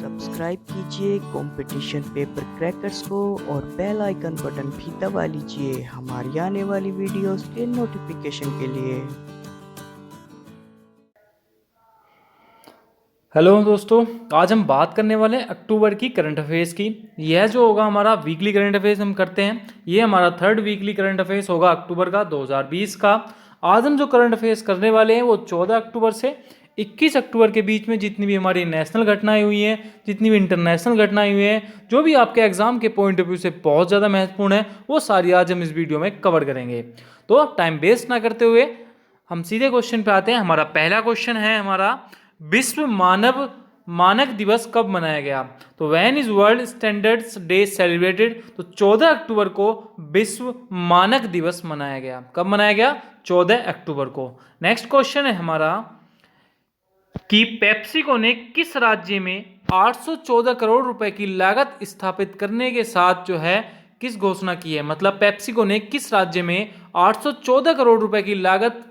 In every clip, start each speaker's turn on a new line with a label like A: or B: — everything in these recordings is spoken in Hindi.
A: सब्सक्राइब कीजिए कंपटीशन पेपर क्रैकर्स को और बेल आइकन बटन भी दबा लीजिए हमारी आने वाली वीडियोस के नोटिफिकेशन के लिए।
B: हेलो दोस्तों, आज हम बात करने वाले हैं अक्टूबर की करंट अफेयर्स की। यह जो होगा हमारा वीकली करंट अफेयर्स हम करते हैं, ये हमारा थर्ड वीकली करंट अफेयर्स होगा अक्टूबर का 2020 का। आज हम जो करंट अफेयर्स करने वाले हैं वो 14 अक्टूबर से 21 अक्टूबर के बीच में जितनी भी हमारी नेशनल घटनाएं हुई हैं, जितनी भी इंटरनेशनल घटनाएं हुई हैं, जो भी आपके एग्जाम के पॉइंट ऑफ व्यू से बहुत ज़्यादा महत्वपूर्ण है, वो सारी आज हम इस वीडियो में कवर करेंगे। तो टाइम वेस्ट ना करते हुए हम सीधे क्वेश्चन पे आते हैं। हमारा पहला क्वेश्चन है हमारा, विश्व मानव मानक दिवस कब मनाया गया? तो when is world standards day celebrated? तो 14 अक्टूबर को विश्व मानक दिवस मनाया गया। कब मनाया गया? 14 अक्टूबर को। नेक्स्ट क्वेश्चन है हमारा कि पेप्सिको ने किस राज्य में 814 करोड़ रुपए की लागत स्थापित करने के साथ जो है किस घोषणा की है? मतलब पेप्सिको ने किस राज्य में 814 करोड़ रुपए की लागत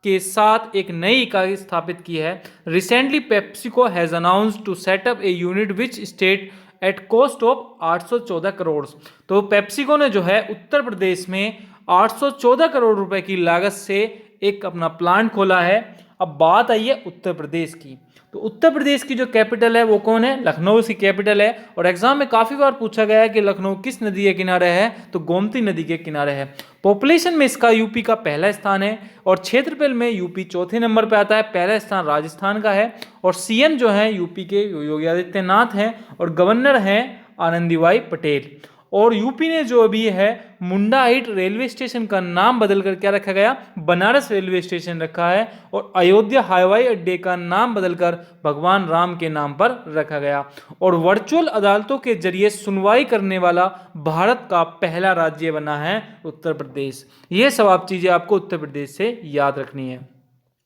B: के साथ एक नई इकाई स्थापित की है? Recently PepsiCo has announced to set up a unit which state at cost of 814 crore. तो पेप्सिको ने जो है उत्तर प्रदेश में 814 करोड़ रुपए की लागत से एक अपना प्लांट खोला है। अब बात आई है उत्तर प्रदेश की। तो उत्तर प्रदेश की जो कैपिटल है वो कौन है? लखनऊ की कैपिटल है। और एग्जाम में काफी बार पूछा गया है कि लखनऊ किस नदी के किनारे है? तो गोमती नदी के किनारे है। पॉपुलेशन में इसका यूपी का पहला स्थान है और क्षेत्रफल में यूपी चौथे नंबर पे आता है। पहला स्थान राजस्थान का है और सीएम जो है यूपी के योगी आदित्यनाथ हैं और गवर्नर हैं आनंदीबाई पटेल। और यूपी ने जो अभी है मुंडा हाइट रेलवे स्टेशन का नाम बदलकर क्या रखा गया? बनारस रेलवे स्टेशन रखा है। और अयोध्या हवाई अड्डे का नाम बदलकर भगवान राम के नाम पर रखा गया। और वर्चुअल अदालतों के जरिए सुनवाई करने वाला भारत का पहला राज्य बना है उत्तर प्रदेश। ये सब आप चीजें आपको उत्तर प्रदेश से याद रखनी है।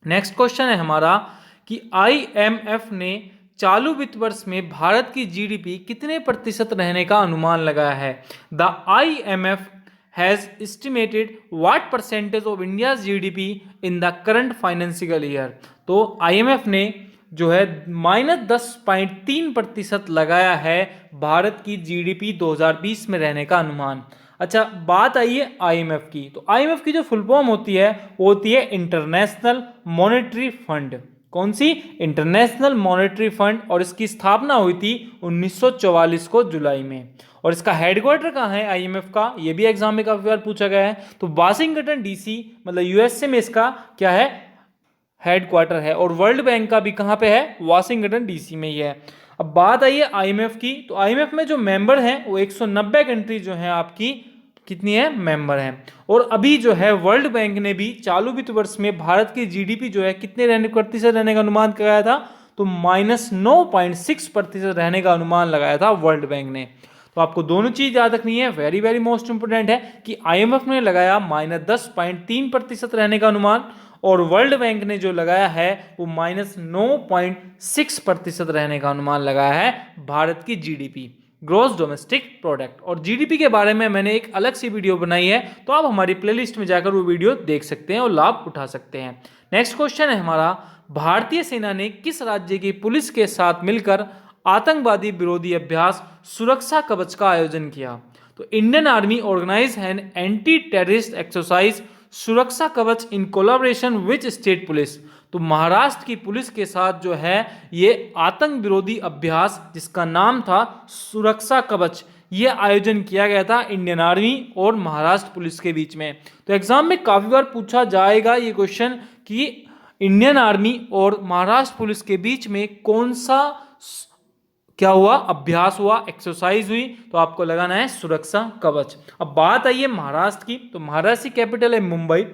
B: नेक्स्ट क्वेश्चन है हमारा कि आईएमएफ ने चालू वित्त वर्ष में भारत की जीडीपी कितने प्रतिशत रहने का अनुमान लगाया है? The IMF has estimated what percentage of India GDP in the current financial year? तो IMF ने जो है -10.3% लगाया है भारत की जीडीपी 2020 में रहने का अनुमान। अच्छा, बात आई है IMF की। तो IMF की जो फुल फॉर्म होती है वो होती है इंटरनेशनल मॉनेटरी फंड। कौन सी? International monetary fund. और इसकी स्थापना हुई थी 1944 को जुलाई में। और इसका हेडक्वार्टर कहाँ है आईएमएफ का? ये भी एग्जाम में काफी बार पूछा गया है। तो वाशिंगटन डीसी मतलब यूएसए में इसका क्या है? हेडक्वार्टर है। और वर्ल्ड बैंक का भी कहाँ पे है? वाशिंगटन डीसी में ही है। अब बात आई है आईएमएफ की। तो आईएमएफ में जो मेंबर हैं वो 190 कंट्री जो है आपकी कितनी है? मेंबर हैं। और अभी जो है वर्ल्ड बैंक ने भी चालू वित्त वर्ष में भारत की जीडीपी जो है कितने प्रतिशत रहने का अनुमान लगाया था? तो -9.6% रहने का अनुमान लगाया था वर्ल्ड बैंक ने। तो आपको दोनों चीज याद रखनी है, वेरी वेरी मोस्ट इंपोर्टेंट है कि आईएमएफ ने लगाया -10.3% रहने का अनुमान और वर्ल्ड बैंक ने जो लगाया है वो -9.6% रहने का अनुमान लगाया है भारत की जीडीपी, ग्रॉस डोमेस्टिक प्रोडक्ट। और जीडीपी के बारे में मैंने एक अलग सी वीडियो बनाई है, तो आप हमारी प्लेलिस्ट में जाकर वो वीडियो देख सकते हैं और लाभ उठा सकते हैं। नेक्स्ट क्वेश्चन है हमारा, भारतीय सेना ने किस राज्य की पुलिस के साथ मिलकर आतंकवादी विरोधी अभ्यास सुरक्षा कवच का आयोजन किया? तो Indian army organize an anti terrorist exercise Suraksha Kavach in collaboration which state police? तो महाराष्ट्र की पुलिस के साथ जो है ये आतंक विरोधी अभ्यास जिसका नाम था सुरक्षा कवच, ये आयोजन किया गया था इंडियन आर्मी और महाराष्ट्र पुलिस के बीच में। तो एग्जाम में काफी बार पूछा जाएगा ये क्वेश्चन कि इंडियन आर्मी और महाराष्ट्र पुलिस के बीच में कौन सा क्या हुआ? अभ्यास हुआ, एक्सरसाइज हुई। तो आपको लगाना है सुरक्षा कवच। अब बात आई है महाराष्ट्र की। तो महाराष्ट्र की कैपिटल है मुंबई।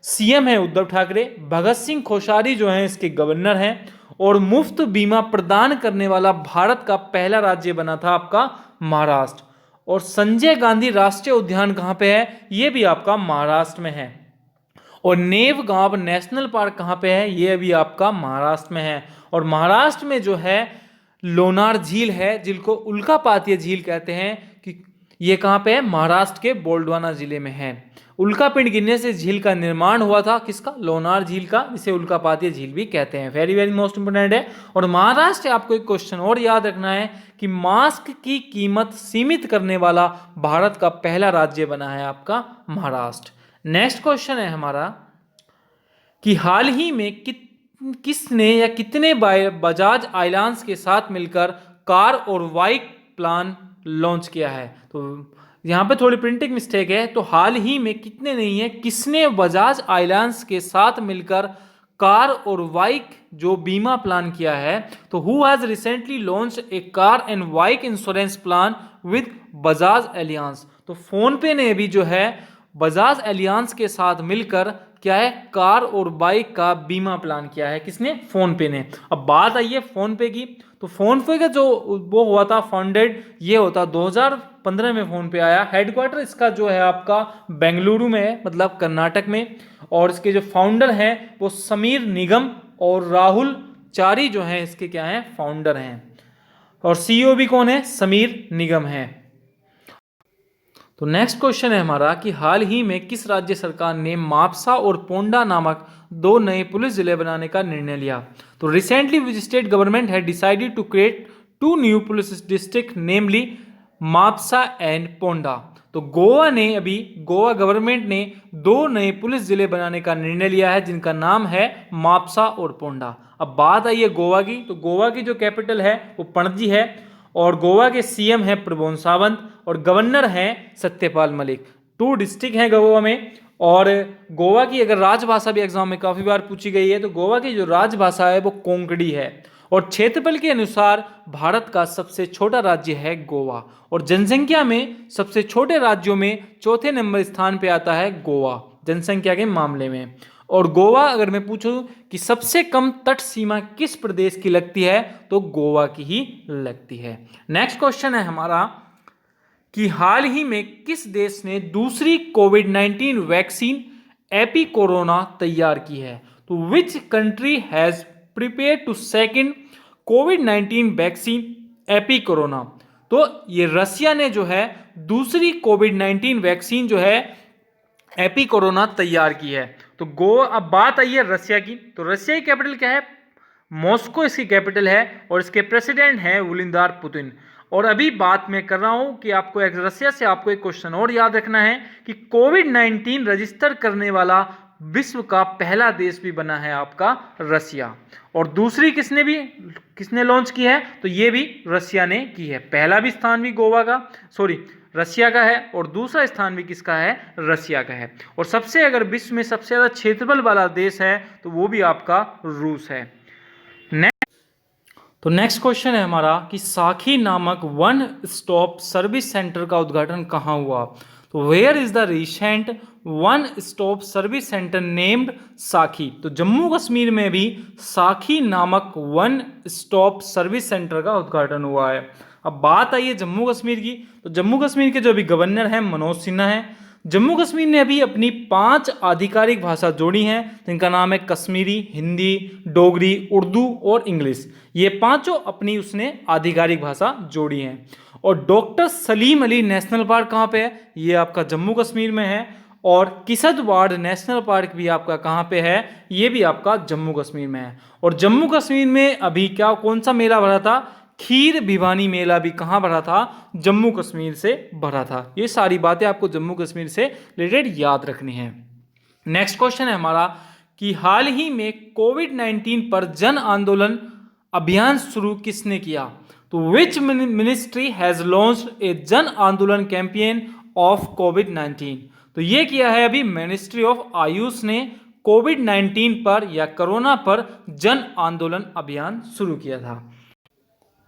B: सीएम है उद्धव ठाकरे। भगत सिंह कोश्यारी जो हैं इसके गवर्नर हैं। और मुफ्त बीमा प्रदान करने वाला भारत का पहला राज्य बना था आपका महाराष्ट्र। और संजय गांधी राष्ट्रीय उद्यान कहाँ पे है? ये भी आपका महाराष्ट्र में है। और नेवगांव नेशनल पार्क कहाँ पे है? ये भी आपका महाराष्ट्र में है। और महाराष्ट्र में जो है लोनार झील है, जिसको उल्कापातीय झील कहते हैं, कि ये कहाँ पे है? महाराष्ट्र के बोल्डवाना जिले में है। उल्कापिंड गिरने से झील का निर्माण हुआ था, किसका? लोनार झील का, जिसे उल्कापातीय झील भी कहते हैं। वेरी वेरी मोस्ट इंपोर्टेंट है। और महाराष्ट्र, आपको एक क्वेश्चन और याद रखना है कि मास्क की कीमत सीमित करने वाला भारत का पहला राज्य बना है आपका महाराष्ट्र। नेक्स्ट क्वेश्चन है हमारा कि हाल ही में किसने या कितने बजाज आइलैंड्स के साथ मिलकर कार और बाइक प्लान लॉन्च किया है? तो यहाँ पे थोड़ी प्रिंटिंग मिस्टेक है, तो हाल ही में कितने नहीं है, किसने बजाज आइलैंड्स के साथ मिलकर कार और बाइक जो बीमा प्लान किया है? तो who has recently launch a car and bike insurance plan with Bajaj Alliance? तो फोन पे ने भी जो है बजाज एलियांस के साथ मिलकर क्या है, कार और बाइक का बीमा प्लान किया है। किसने? फोन पे ने। अब बात आई है फोन पे की, तो फोन पे का जो वो हुआ था फाउंडेड, ये होता 2015 में फोन पे आया। हेडक्वार्टर इसका जो है आपका बेंगलुरु में है, मतलब कर्नाटक में। और इसके जो फाउंडर हैं वो समीर निगम और राहुल चारी जो हैं इसके क्या हैं, फाउंडर हैं। और सीईओ भी कौन है? समीर निगम है। तो नेक्स्ट क्वेश्चन है हमारा कि हाल ही में किस राज्य सरकार ने मापसा और पोंडा नामक 2 नए पुलिस जिले बनाने का निर्णय लिया? तो recently which state government had decided to create 2 new police district namely Mapusa and Ponda? तो गोवा गवर्नमेंट ने 2 नए पुलिस जिले बनाने का निर्णय लिया है, जिनका नाम है मापसा और पोंडा। अब बात आई है गोवा की, तो गोवा की जो कैपिटल है वो पणजी है, और गोवा के सीएम है प्रमोद सावंत, और गवर्नर हैं सत्यपाल मलिक। 2 डिस्ट्रिक्ट हैं गोवा में। और गोवा की अगर राजभाषा भी एग्जाम में काफी बार पूछी गई है, तो गोवा की जो राजभाषा है वो कोंकणी है। और क्षेत्रफल के अनुसार भारत का सबसे छोटा राज्य है गोवा, और जनसंख्या में सबसे छोटे राज्यों में चौथे नंबर स्थान पे आता है गोवा जनसंख्या के मामले में। और गोवा, अगर मैं पूछूं कि सबसे कम तट सीमा किस प्रदेश की लगती है, तो गोवा की ही लगती है। नेक्स्ट क्वेश्चन है हमारा कि हाल ही में किस देश ने दूसरी कोविड-19 वैक्सीन एपी कोरोना तैयार की है? तो which country has prepare to second कोविड-19 वैक्सीन एपी कोरोना? तो ये रसिया ने जो है दूसरी कोविड-19 वैक्सीन जो है एपी कोरोना तैयार की है। तो अब बात आई है रसिया की, तो रसिया की कैपिटल क्या है? मॉस्को इसकी कैपिटल है, और इसके प्रेसिडेंट हैं व्लादिमीर पुतिन। और अभी बात मैं कर रहा हूं कि आपको रसिया से आपको एक क्वेश्चन और याद रखना है कि कोविड-19 रजिस्टर करने वाला विश्व का पहला देश भी बना है आपका रसिया। और दूसरी किसने लॉन्च की है? तो ये भी रसिया ने की है। पहला भी स्थान भी रसिया का है, और दूसरा स्थान भी किसका है? रसिया का है। और अगर विश्व में सबसे ज्यादा क्षेत्रफल वाला देश है तो वो भी आपका रूस है। तो नेक्स्ट क्वेश्चन है हमारा कि साखी नामक वन स्टॉप सर्विस सेंटर का उद्घाटन कहाँ हुआ? तो where is the recent one stop service centre named Sakhi? तो जम्मू कश्मीर में भी साखी नामक वन स्टॉप सर्विस सेंटर का उद्घाटन हुआ है। अब बात आई है जम्मू कश्मीर की, तो जम्मू कश्मीर के जो अभी गवर्नर हैं मनोज सिन्हा हैं। जम्मू कश्मीर ने अभी अपनी 5 आधिकारिक भाषा जोड़ी हैं, जिनका नाम है कश्मीरी, हिंदी, डोगरी, उर्दू और इंग्लिश। ये 5 अपनी उसने आधिकारिक भाषा जोड़ी हैं। और doctor Salim Ali national park कहाँ पे है? ये आपका जम्मू कश्मीर में है। और किसतवाड़ नेशनल पार्क भी आपका कहाँ पे है? ये भी आपका जम्मू कश्मीर में है। और जम्मू कश्मीर में अभी कौन सा मेला भरा था? खीर भिवानी मेला भी कहाँ भरा था? जम्मू कश्मीर से भरा था। ये सारी बातें आपको जम्मू कश्मीर से रिलेटेड याद रखनी है। नेक्स्ट क्वेश्चन है हमारा कि हाल ही में कोविड-19 पर जन आंदोलन अभियान शुरू किसने किया? तो विच मिनिस्ट्री हैज लॉन्च्ड ए जन आंदोलन कैंपेन ऑफ कोविड-19? तो ये किया है अभी मिनिस्ट्री ऑफ आयुष ने कोविड-19 पर या कोरोना पर जन आंदोलन अभियान शुरू किया था।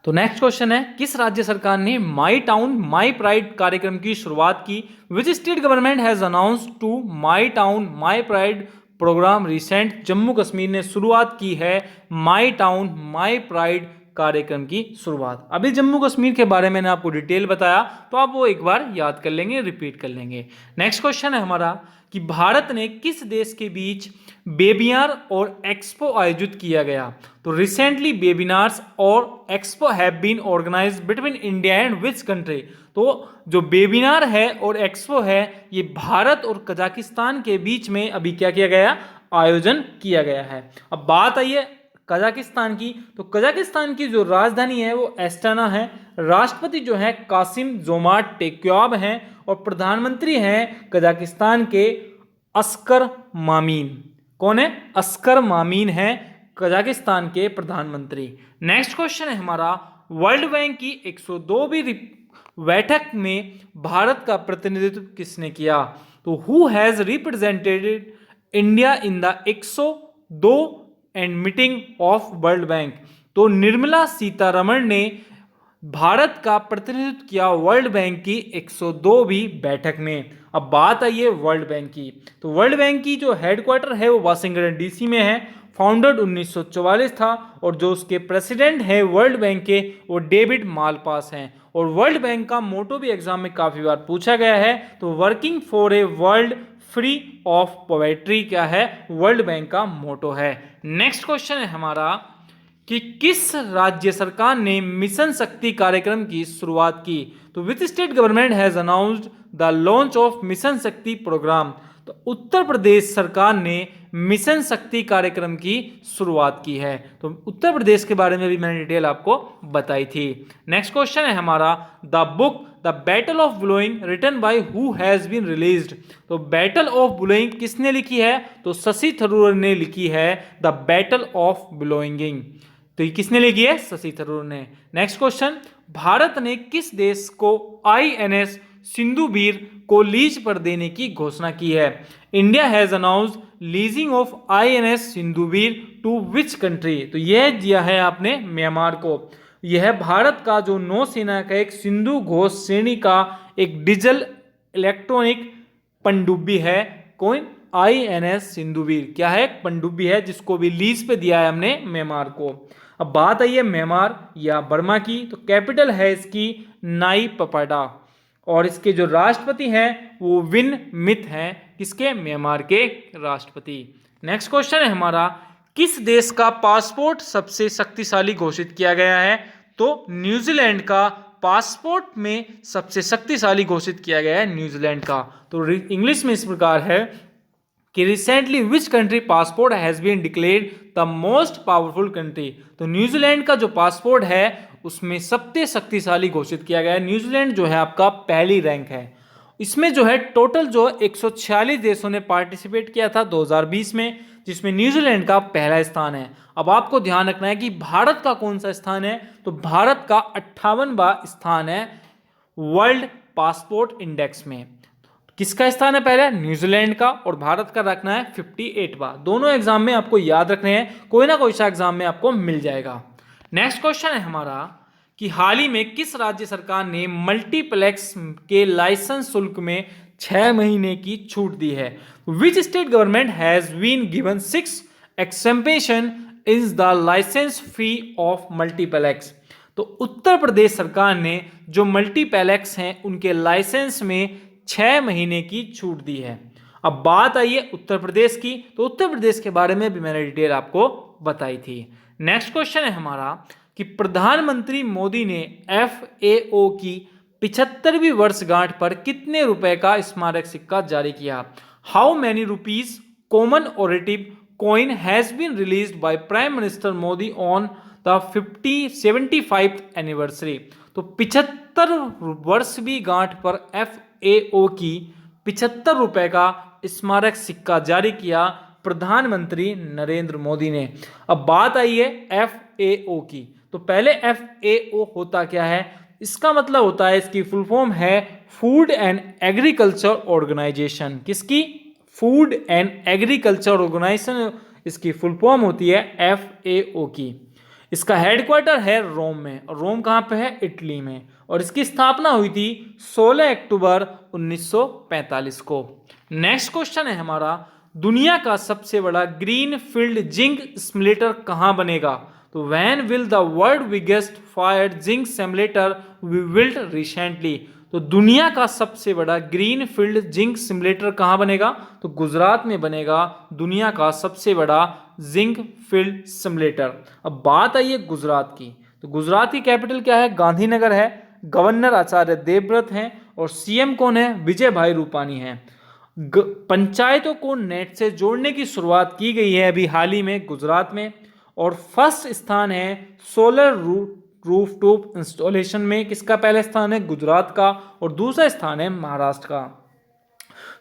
B: तो नेक्स्ट क्वेश्चन है किस राज्य सरकार ने माई टाउन माई प्राइड कार्यक्रम की शुरुआत की? Which state government has announced to my town my pride program recent? Jammu Kashmir ने शुरुआत की है माई टाउन माई प्राइड कार्यक्रम की शुरुआत। अभी जम्मू कश्मीर के बारे में मैंने आपको डिटेल बताया, तो आप वो एक बार याद कर लेंगे, रिपीट कर लेंगे। नेक्स्ट क्वेश्चन है हमारा कि भारत ने किस देश के बीच वेबिनार और एक्सपो आयोजित किया गया। तो रिसेंटली वेबिनार्स और expo have been organized between India and which country. तो जो वेबिनार है और एक्सपो है ये भारत और कजाकिस्तान के बीच में अभी क्या किया गया, आयोजन किया गया है। अब बात आई है कजाकिस्तान की, तो कजाकिस्तान की जो राजधानी है वो एस्टाना है। राष्ट्रपति जो है कासिम जोमार्ट टोकायव हैं और प्रधानमंत्री हैं कजाकिस्तान के अस्कर मामीन। कौन है? अस्कर मामीन हैं कजाकिस्तान के प्रधानमंत्री। नेक्स्ट क्वेश्चन है हमारा, वर्ल्ड बैंक की 102वीं बैठक में भारत का प्रतिनिधित्व किसने किया। तो who has represented India in the 102 and meeting of world bank. तो निर्मला सीतारमण ने भारत का प्रतिनिधित्व किया वर्ल्ड बैंक की 102वीं बैठक में। अब बात आई है वर्ल्ड बैंक की, तो वर्ल्ड बैंक की जो हेडक्वार्टर है वो वाशिंगटन डीसी में है। फाउंडेड 1944 था और जो उसके प्रेसिडेंट है वर्ल्ड बैंक के वो डेविड मालपास हैं। और वर्ल्ड बैंक का मोटो भी एग्जाम में काफी बार पूछा गया है, तो working for a world free of poverty क्या है, वर्ल्ड बैंक का मोटो है। नेक्स्ट क्वेश्चन है हमारा कि किस राज्य सरकार ने मिशन शक्ति कार्यक्रम की शुरुआत की। तो which state government has announced the launch of mission शक्ति प्रोग्राम। तो उत्तर प्रदेश सरकार ने मिशन शक्ति कार्यक्रम की शुरुआत की है। तो उत्तर प्रदेश के बारे में भी मैंने डिटेल आपको बताई थी। नेक्स्ट क्वेश्चन है हमारा, the book the battle of belonging written by who has been released. तो बैटल ऑफ बुलोइंग किसने लिखी है, तो शशि थरूर ने लिखी है द बैटल ऑफ बुलोइंगिंग। तो ये किसने लिखी है, शशि थरूर ने। नेक्स्ट क्वेश्चन, भारत ने किस देश को INS सिंधुवीर को लीज पर देने की घोषणा की है। India has announced leasing of INS Sindhuvir to which country. तो यह दिया है आपने म्यांमार को। यह भारत का जो नौसेना का एक सिंधु घोष श्रेणी का एक डीजल इलेक्ट्रॉनिक पनडुब्बी है। कौन? INS सिंधुवीर क्या है, पनडुब्बी है जिसको भी लीज पे दिया है हमने म्यांमार को। अब बात आई है म्यांमार या बर्मा की, तो कैपिटल है इसकी नाई पपाडा और इसके जो राष्ट्रपति हैं वो विन मित हैं, किसके? म्यांमार के राष्ट्रपति। नेक्स्ट क्वेश्चन है हमारा, किस देश का पासपोर्ट सबसे शक्तिशाली घोषित किया गया है। तो न्यूजीलैंड का पासपोर्ट में सबसे शक्तिशाली घोषित किया गया है न्यूजीलैंड का। तो इंग्लिश में इस प्रकार है कि recently which country passport has been declared the most powerful country. तो न्यूजीलैंड का जो पासपोर्ट है उसमें सबसे शक्तिशाली घोषित किया गया है। न्यूजीलैंड जो है आपका पहली रैंक है। इसमें जो है टोटल जो 146 देशों ने पार्टिसिपेट किया था 2020 में, जिसमें न्यूजीलैंड का पहला स्थान है। अब आपको ध्यान रखना है कि भारत का कौन सा स्थान है, तो भारत का 58वां स्थान है वर्ल्ड पासपोर्ट इंडेक्स में। किसका स्थान है पहले? न्यूजीलैंड का। और भारत का रखना है 58वां। दोनों एग्जाम में आपको याद रखने हैं, कोई ना कोई सा एग्जाम में आपको मिल जाएगा। नेक्स्ट क्वेश्चन है हमारा कि हाल ही में किस राज्य सरकार ने मल्टीप्लेक्स के लाइसेंस शुल्क में 6 महीने की छूट दी है। Which state government has been given 6 exemption is the license fee of multiplex. तो उत्तर प्रदेश सरकार ने जो मल्टीप्लेक्स हैं उनके लाइसेंस में 6 महीने की छूट दी है। अब बात आई है उत्तर प्रदेश की, तो उत्तर प्रदेश के बारे में भी मैंने डिटेल आपको बताई थी। नेक्स्ट क्वेश्चन है हमारा कि प्रधानमंत्री मोदी ने FAO की 75वीं वर्षगांठ पर कितने रुपए का स्मारक सिक्का जारी किया। How many rupees commemorative coin has been released by prime minister Modi on the 75th anniversary. तो 75 वर्षवीं गांठ पर FAO की 75 रुपए का स्मारक सिक्का जारी किया प्रधानमंत्री नरेंद्र मोदी ने। अब बात आई है FAO की, तो पहले FAO होता क्या है, इसका मतलब होता है, इसकी फुल फॉर्म है फूड एंड एग्रीकल्चर ऑर्गेनाइजेशन। किसकी? फूड एंड एग्रीकल्चर ऑर्गेनाइजेशन, इसकी फुल फॉर्म होती है FAO की। इसका हेडक्वार्टर है रोम में, और रोम कहाँ पे है? इटली में। और इसकी स्थापना हुई थी 16 अक्टूबर 1945 को। नेक्स्ट क्वेश्चन है हमारा, दुनिया का सबसे बड़ा ग्रीन फील्ड जिंक स्मिलेटर कहाँ बनेगा। तो तो when will the world biggest fire zinc simulator we built recently, तो दुनिया का सबसे बड़ा ग्रीन फील्ड जिंक सिमुलेटर कहाँ बनेगा, तो गुजरात में बनेगा दुनिया का सबसे बड़ा जिंक फील्ड सिमुलेटर। अब बात आई है गुजरात की, तो गुजरात की कैपिटल क्या है, गांधीनगर है, गवर्नर आचार्य देवव्रत हैं और सीएम कौन है, विजय भाई रूपानी हैं। पंचायतों को नेट से जोड़ने की शुरुआत की गई है अभी हाल ही में गुजरात में, और फर्स्ट स्थान है सोलर रूफटॉप इंस्टॉलेशन में, किसका पहला स्थान है, गुजरात का, और दूसरा स्थान है महाराष्ट्र का।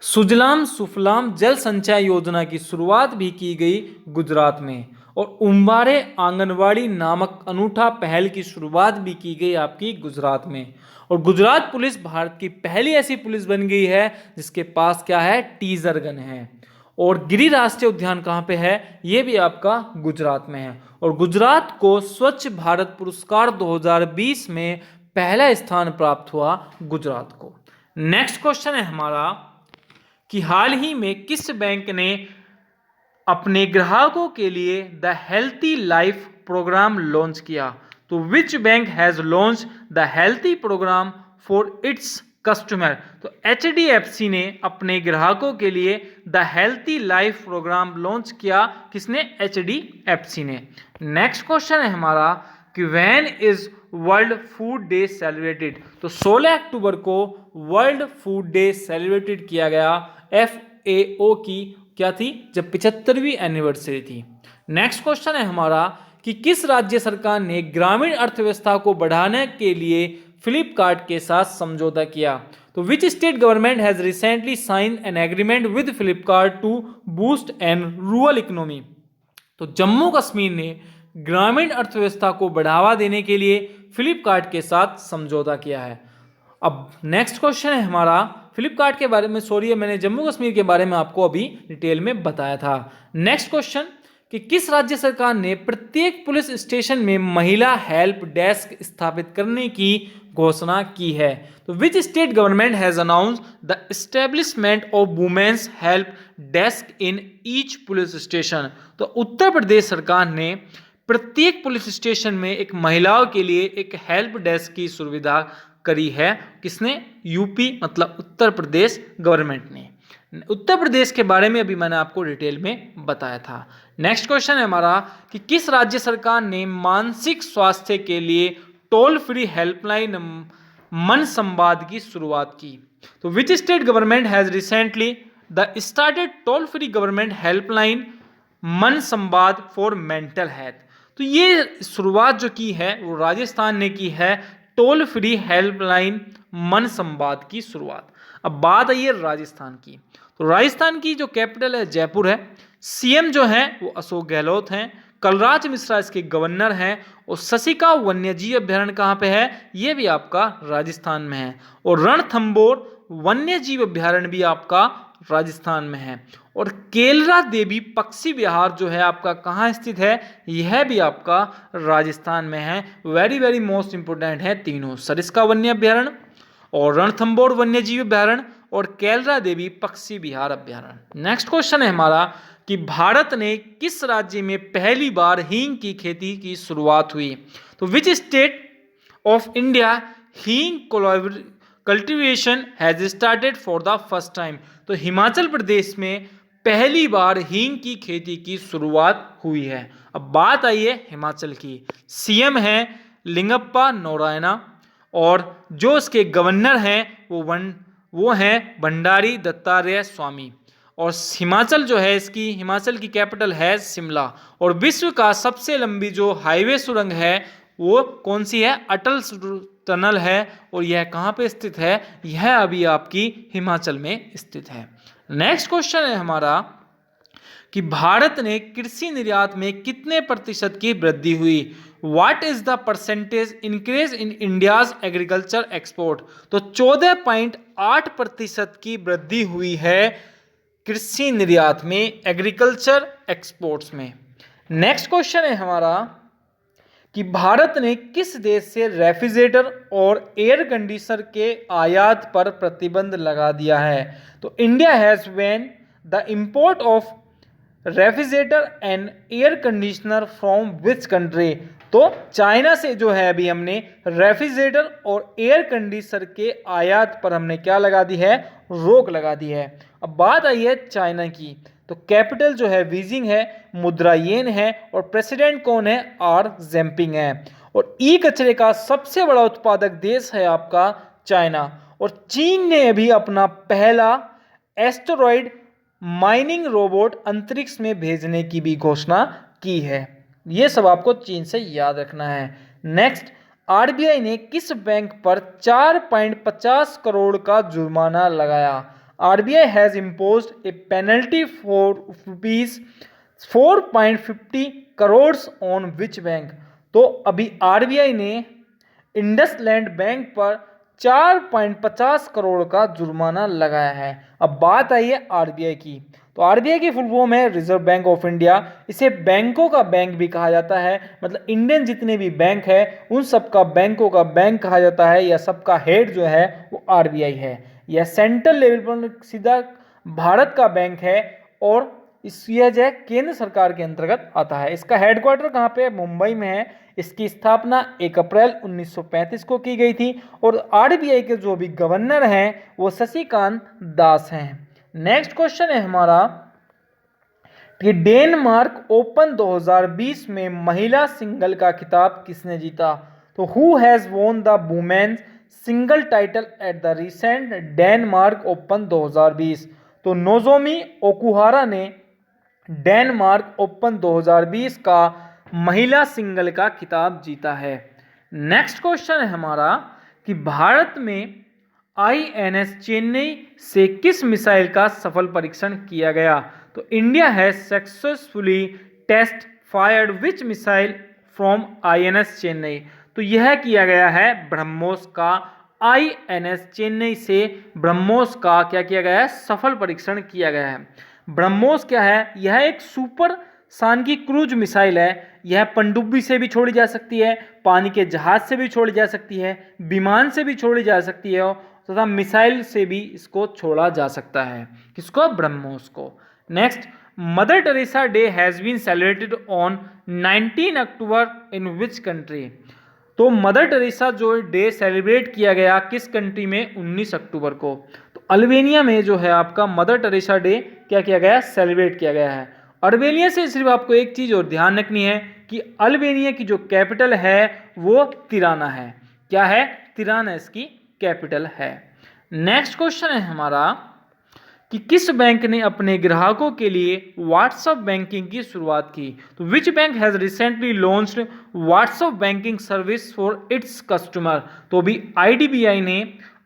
B: सुजलाम सुफलाम जल संचय योजना की शुरुआत भी की गई गुजरात में, और उम्बारे आंगनवाड़ी नामक अनूठा पहल की शुरुआत भी की गई आपकी गुजरात में। और गुजरात पुलिस भारत की पहली ऐसी पुलिस बन गई है जिसके पास क्या है, टीजर गन है। और गिरि राष्ट्रीय उद्यान कहाँ पे है, ये भी आपका गुजरात में है। और गुजरात को स्वच्छ भारत पुरस्कार 2020 में पहला स्थान प्राप्त हुआ गुजरात को। नेक्स्ट क्वेश्चन है हमारा कि हाल ही में किस बैंक ने अपने ग्राहकों के लिए the healthy life program launch किया, तो which bank has launch the healthy program for its customer, तो HDFC ने अपने ग्राहकों के लिए the healthy life program launch किया, किसने, HDFC ने। नेक्स्ट क्वेश्चन है हमारा कि when is world food day celebrated, तो 16 अक्टूबर को वर्ल्ड फूड डे सेलिब्रेटेड किया गया, FAO की क्या थी, जब 75वीं एनिवर्सरी थी। नेक्स्ट क्वेश्चन है हमारा कि किस राज्य सरकार ने ग्रामीण अर्थव्यवस्था को बढ़ाने के लिए फ्लिपकार्ट के साथ समझौता किया, तो which state government has recently sign an agreement with Flipkart to boost an rural economy, तो जम्मू कश्मीर ने ग्रामीण अर्थव्यवस्था को बढ़ावा देने के लिए फ्लिपकार्ट के साथ समझौता किया है। अब नेक्स्ट क्वेश्चन है हमारा फ्लिपकार्ट के बारे में, मैंने जम्मू कश्मीर के बारे में आपको अभी डिटेल में बताया था। नेक्स्ट क्वेश्चन कि किस राज्य सरकार ने प्रत्येक पुलिस स्टेशन में महिला हेल्प डेस्क स्थापित करने की घोषणा की है, तो which state government has announced the establishment of women's help desk in each police station, तो उत्तर प्रदेश सरकार ने प्रत्येक पुलिस स्टेशन में एक महिलाओं के लिए एक हेल्प डेस्क की सुविधा करी है, किसने, यूपी मतलब उत्तर प्रदेश गवर्नमेंट ने। उत्तर प्रदेश के बारे में अभी मैंने आपको डिटेल में बताया था। नेक्स्ट क्वेश्चन है हमारा कि किस राज्य सरकार ने मानसिक स्वास्थ्य के लिए टोल फ्री हेल्पलाइन मन संवाद की शुरुआत की, तो which state government has recently the started toll free government helpline मन संवाद फॉर मेंटल हेल्थ, तो ये शुरुआत जो की है वो राजस्थान ने की है, टोल फ्री हेल्पलाइन मन संवाद की शुरुआत। अब बात आई है राजस्थान की, तो राजस्थान की जो कैपिटल है जयपुर है, सीएम जो है वो अशोक गहलोत हैं, कलराज मिश्रा इसके गवर्नर हैं, और शशिका वन्यजीव अभ्यारण्य कहाँ पे है, ये भी आपका राजस्थान में है, और रणथंबोर वन्यजीव अभ्यारण्य भी आपका राजस्थान में है, और केलरा देवी पक्षी विहार जो है आपका कहाँ स्थित है, यह भी आपका राजस्थान में है। वेरी वेरी मोस्ट इंपोर्टेंट है तीनों, सरिस्का वन्य अभ्यारण्य और रणथंबोर वन्यजीव अभ्यारण्य और केलरा देवी पक्षी विहार अभ्यारण्य। नेक्स्ट क्वेश्चन है हमारा कि भारत ने किस राज्य में पहली बार हींग की खेती की शुरुआत हुई, तो विच स्टेट ऑफ इंडिया हींग cultivation has started for the first time, तो हिमाचल प्रदेश में पहली बार हींग की खेती की शुरुआत हुई है। अब बात आई है हिमाचल की, सीएम है लिंगप्पा नारायणा और जो इसके गवर्नर हैं वो हैं भंडारी दत्तात्रेय स्वामी, और हिमाचल जो है इसकी हिमाचल की कैपिटल है शिमला, और विश्व का सबसे लंबी जो हाईवे सुरंग है वो कौन सी है, अटल टनल है, और यह कहाँ पे स्थित है, यह अभी आपकी हिमाचल में स्थित है। नेक्स्ट क्वेश्चन है हमारा कि भारत ने कृषि निर्यात में कितने प्रतिशत की वृद्धि हुई, what is the percentage increase in India's agriculture export, तो 14.8% की वृद्धि हुई है कृषि निर्यात में, एग्रीकल्चर एक्सपोर्ट्स में। नेक्स्ट क्वेश्चन है हमारा कि भारत ने किस देश से रेफ्रिजरेटर और एयर कंडीशनर के आयात पर प्रतिबंध लगा दिया है, तो India has ban the import of refrigerator and air conditioner from which country? तो चाइना से जो है अभी हमने रेफ्रिजरेटर और एयर कंडीशनर के आयात पर हमने क्या लगा दी है? रोक लगा दी है। अब बात आई है चाइना की, तो कैपिटल जो है बीजिंग है, मुद्रा येन है और प्रेसिडेंट कौन है? आर जिनपिंग है। और ई कचरे का सबसे बड़ा उत्पादक देश है आपका चाइना। और चीन ने अभी अपना पहला एस्टेरॉयड माइनिंग रोबोट अंतरिक्ष में भेजने की भी घोषणा की है। ये सब आपको चीन से याद रखना है। नेक्स्ट, आरबीआई ने किस बैंक पर 4.50 करोड़ का जुर्माना लगाया? RBI has imposed A penalty for rupees 4.50 crore on which bank? तो अभी आरबीआई ने इंडसलैंड बैंक पर 4.50 करोड़ का जुर्माना लगाया है। अब बात आई है आरबीआई की, तो आरबीआई की फुल फॉर्म है रिजर्व बैंक ऑफ इंडिया। इसे बैंकों का बैंक भी कहा जाता है, मतलब इंडियन जितने भी बैंक है उन सबका बैंकों का बैंक कहा जाता है, या सबका हेड जो है वो आरबीआई है। यह सेंट्रल लेवल पर सीधा भारत का बैंक है और यह जो है केंद्र सरकार के अंतर्गत आता है। इसका हेडक्वार्टर कहाँ पे? मुंबई में है। इसकी स्थापना 1 अप्रैल 1935 को की गई थी और आरबीआई के जो भी गवर्नर हैं वो शशिकांत दास हैं। नेक्स्ट क्वेश्चन है हमारा कि डेनमार्क ओपन 2020 में महिला सिंगल का खिताब किसने जीता? तो who has won the women's single title at the recent Denmark Open 2020? तो नोजोमी ओकुहारा ने डेनमार्क ओपन 2020 का महिला सिंगल का खिताब जीता है। नेक्स्ट क्वेश्चन है हमारा कि भारत में आईएनएस चेन्नई से किस मिसाइल का सफल परीक्षण किया गया? तो India has successfully test fired which missile from INS Chennai? तो यह किया गया है ब्रह्मोस का। आईएनएस चेन्नई से ब्रह्मोस का क्या किया गया है? सफल परीक्षण किया गया है। ब्रह्मोस क्या है? यह एक सुपर सानकी क्रूज मिसाइल है। यह पनडुब्बी से भी छोड़ी जा सकती है, पानी के जहाज से भी छोड़ी जा सकती है, विमान से भी छोड़ी जा सकती है तथा मिसाइल से भी इसको छोड़ा जा सकता है। किसको? ब्रह्मोस को। Next, Mother Teresa day has been celebrated on 19 October in which country? तो मदर टेरेसा जो डे सेलिब्रेट किया गया किस कंट्री में? 19 अक्टूबर को। तो अल्बेनिया में जो है आपका मदर टेरेसा डे क्या किया गया? सेलिब्रेट किया गया है। अल्बेनिया से सिर्फ आपको एक चीज और ध्यान रखनी है कि अल्बेनिया की जो कैपिटल है वो तिराना है। क्या है? तिराना इसकी कैपिटल है। नेक्स्ट क्वेश्चन है हमारा कि किस बैंक ने अपने ग्राहकों के लिए व्हाट्सएप बैंकिंग की शुरुआत की? तो which bank has recently launched WhatsApp banking service for its customer? तो भी आईडीबीआई ने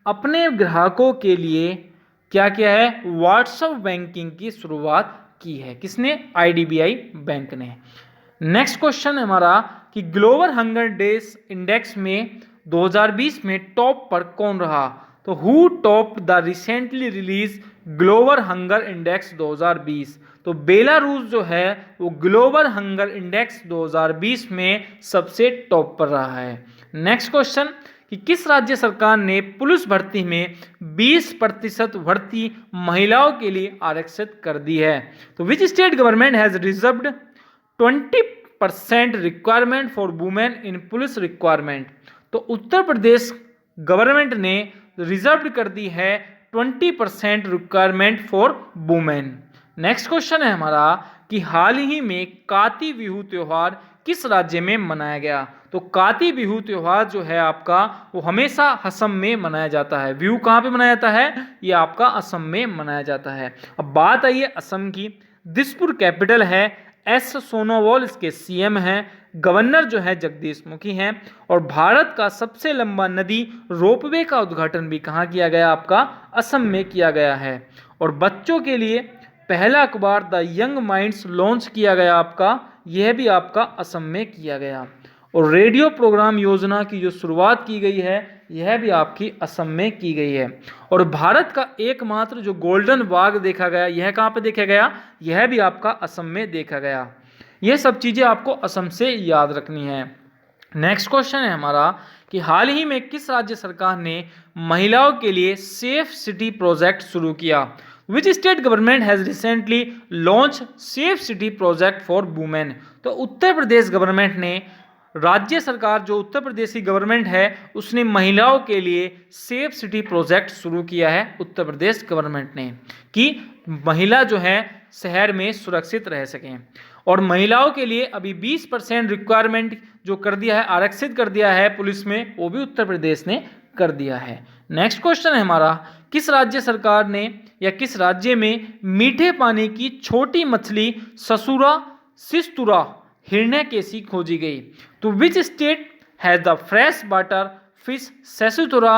B: अपने ग्राहकों के लिए क्या किया है? व्हाट्सएप बैंकिंग की शुरुआत की है। किसने? आईडीबीआई बैंक ने। नेक्स्ट क्वेश्चन है हमारा कि ग्लोबल हंगर डेज इंडेक्स में 2020 में टॉप पर कौन रहा? तो who top the recently release global hunger index 2020? तो बेलारूस जो है वो ग्लोबल हंगर इंडेक्स 2020 में सबसे टॉप पर रहा है। नेक्स्ट क्वेश्चन कि किस राज्य सरकार ने पुलिस भर्ती में 20% भर्ती महिलाओं के लिए आरक्षित कर दी है? तो which state government has reserved 20% requirement for women in police requirement? तो उत्तर प्रदेश गवर्नमेंट ने रिजर्व कर दी है 20% requirement for women. Next question है हमारा कि हाल ही में काती बिहू त्योहार किस राज्य में मनाया गया? तो काती बिहू त्योहार जो है आपका वो हमेशा असम में मनाया जाता है। बिहू कहाँ पे मनाया जाता है? ये आपका असम में मनाया जाता है। अब बात आई है असम की। दिसपुर कैपिटल है। एस सोनोवाल इसके सीएम हैं। गवर्नर जो है जगदीश मुखी हैं। और भारत का सबसे लंबा नदी रोपवे का उद्घाटन भी कहाँ किया गया? आपका असम में किया गया है। और बच्चों के लिए पहला अखबार द यंग माइंड्स लॉन्च किया गया आपका, यह भी आपका असम में किया गया। और रेडियो प्रोग्राम योजना की जो शुरुआत की गई है यह भी आपकी असम में की गई है। और भारत का एकमात्र जो गोल्डन बाघ देखा गया यह कहाँ पे देखा गया? यह भी आपका असम में देखा गया। यह सब चीज़ें आपको असम से याद रखनी है। नेक्स्ट क्वेश्चन है हमारा कि हाल ही में किस राज्य सरकार ने महिलाओं के लिए सेफ सिटी प्रोजेक्ट शुरू किया? विच state government has recently launch safe city project for women. तो उत्तर प्रदेश गवर्नमेंट ने, राज्य सरकार जो उत्तर प्रदेश की गवर्नमेंट है, उसने महिलाओं के लिए सेफ सिटी प्रोजेक्ट शुरू किया है उत्तर प्रदेश गवर्नमेंट ने, कि महिला जो है शहर में सुरक्षित रह सकें। और महिलाओं के लिए अभी 20% रिक्वायरमेंट जो कर दिया है, आरक्षित कर दिया है पुलिस में, वो भी उत्तर प्रदेश ने कर दिया है। नेक्स्ट क्वेश्चन है हमारा, किस राज्य सरकार ने या किस राज्य में मीठे पानी की छोटी मछली ससुरा सिस्तुरा हिरण्यकेशी खोजी गई। तो which state has the fresh water fish schistura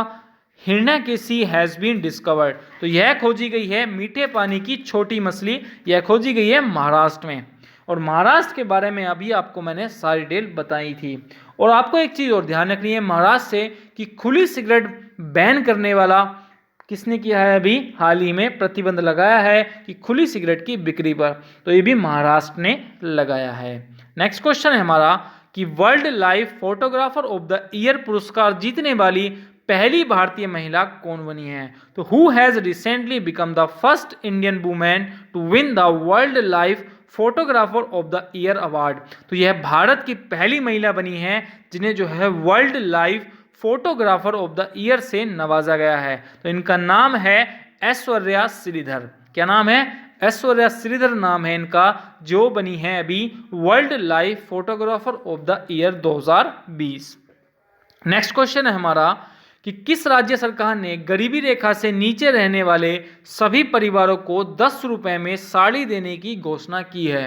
B: Hiranyakeshi has been discovered. तो यह खोजी गई है मीठे पानी की छोटी मछली, यह खोजी गई है महाराष्ट्र में। और महाराष्ट्र के बारे में अभी आपको मैंने सारी डिटेल बताई थी। और आपको एक चीज़ और ध्यान रखनी है महाराष्ट्र से, कि खुली सिगरेट बैन करने वाला किसने किया है, अभी हाल ही में प्रतिबंध लगाया है कि खुली सिगरेट की बिक्री पर, तो ये भी महाराष्ट्र ने लगाया है। नेक्स्ट क्वेश्चन है हमारा कि world life photographer of the year पुरस्कार जीतने वाली पहली भारतीय महिला कौन बनी है। तो who has recently become the first Indian women to win the world life photographer of the year award. तो यह भारत की पहली महिला बनी है जिन्हें जो है world life photographer of the year से नवाजा गया है। तो इनका नाम है ऐश्वर्या श्रीधर। क्या नाम है? ऐश्वर्या श्रीधर नाम है इनका, जो बनी है अभी world life photographer of the year 2020। Next question है हमारा कि किस राज्य सरकार ने गरीबी रेखा से नीचे रहने वाले सभी परिवारों को 10 रुपए में साड़ी देने की घोषणा की है।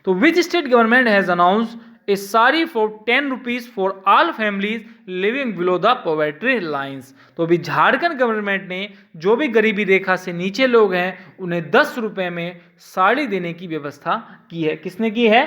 B: तो which state government has announce A sari for 10 rupees for all families living below the poverty lines. तो अभी झारखंड गवर्नमेंट ने जो भी गरीबी रेखा से नीचे लोग हैं उन्हें 10 रुपए में साड़ी देने की व्यवस्था की है। किसने की है?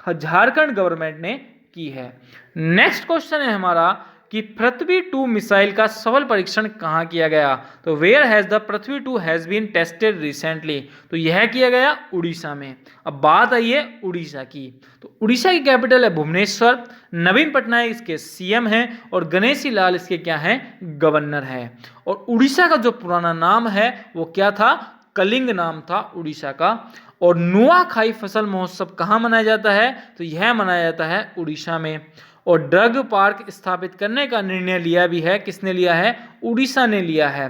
B: झारखंड गवर्नमेंट ने की है। नेक्स्ट क्वेश्चन है हमारा कि पृथ्वी 2 मिसाइल का सफल परीक्षण कहाँ किया गया। तो where has the Prithvi 2 has been tested recently. तो यह किया गया उड़ीसा में। अब बात आई है उड़ीसा की। तो उड़ीसा की कैपिटल है भुवनेश्वर। नवीन पटनायक इसके सीएम हैं और गणेशी लाल इसके क्या हैं? गवर्नर है। और उड़ीसा का जो पुराना नाम है वो क्या था? कलिंग नाम था उड़ीसा का। और नुआखाई फसल महोत्सव कहाँ मनाया जाता है? तो यह मनाया जाता है उड़ीसा में। और ड्रग पार्क स्थापित करने का निर्णय लिया भी है। किसने लिया है? उड़ीसा ने लिया है।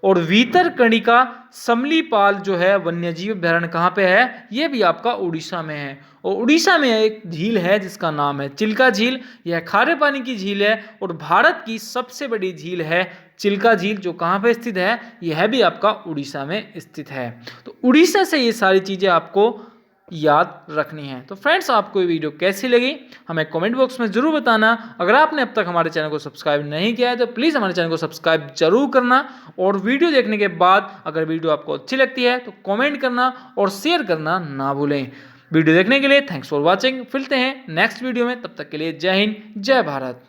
B: और भीतरकणिका समलीपाल जो है वन्यजीव अभ्यारण्य कहाँ पे है? ये भी आपका उड़ीसा में है। और उड़ीसा में एक झील है जिसका नाम है चिल्का झील। यह खारे पानी की झील है और भारत की सबसे बड़ी झील है चिल्का झील, जो कहाँ पे स्थित है? यह भी आपका उड़ीसा में स्थित है। तो उड़ीसा से ये सारी चीज़ें आपको याद रखनी है। तो फ्रेंड्स, आपको ये वीडियो कैसी लगी हमें कमेंट बॉक्स में जरूर बताना। अगर आपने अब तक हमारे चैनल को सब्सक्राइब नहीं किया है तो प्लीज़ हमारे चैनल को सब्सक्राइब जरूर करना। और वीडियो देखने के बाद अगर वीडियो आपको अच्छी लगती है तो कमेंट करना और शेयर करना ना भूलें। वीडियो देखने के लिए थैंक्स फॉर वॉचिंग। मिलते हैं नेक्स्ट वीडियो में, तब तक के लिए जय हिंद जय भारत।